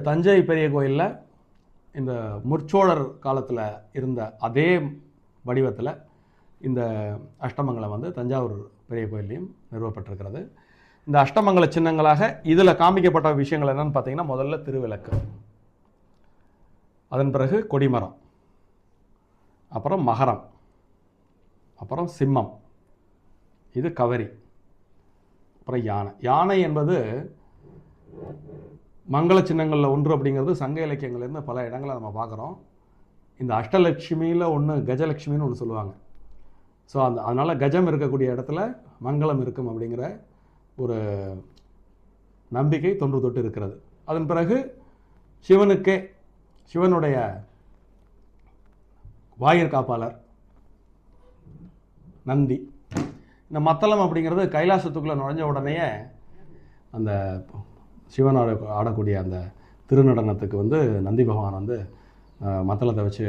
தஞ்சை பெரிய கோயிலில் இந்த முற்சோழர் காலத்தில் இருந்த அதே வடிவத்தில் இந்த அஷ்டமங்கலம் வந்து தஞ்சாவூர் பெரிய கோயிலையும் நிறுவப்பட்டிருக்கிறது. இந்த அஷ்டமங்கல சின்னங்களாக இதில் காமிக்கப்பட்ட விஷயங்கள் என்னென்னு பார்த்தீங்கன்னா, முதல்ல திருவிளக்கு, அதன் பிறகு கொடிமரம், அப்புறம் மகரம், அப்புறம் சிம்மம், இது கவரி, அப்புறம் யானை. யானை என்பது மங்கள சின்னங்களில் ஒன்று அப்படிங்கிறது சங்க இலக்கியங்கள்லேருந்து பல இடங்களை நம்ம பார்க்குறோம். இந்த அஷ்டலட்சுமியில் ஒன்று கஜலட்சுமின்னு ஒன்று சொல்லுவாங்க. ஸோ அதனால் கஜம் இருக்கக்கூடிய இடத்துல மங்களம் இருக்கும் அப்படிங்கிற ஒரு நம்பிக்கை தொன்று தொட்டு இருக்கிறது. அதன் பிறகு சிவனுக்கே, சிவனுடைய வாயிற் காப்பாளர் நந்தி. இந்த மத்தளம் அப்படிங்கிறது கைலாசத்துக்குள்ளே நுழைஞ்ச உடனேயே அந்த சிவன் ஆடக்கூடிய அந்த திருநடனத்துக்கு வந்து நந்தி பகவான் வந்து மத்தளத்தை வச்சு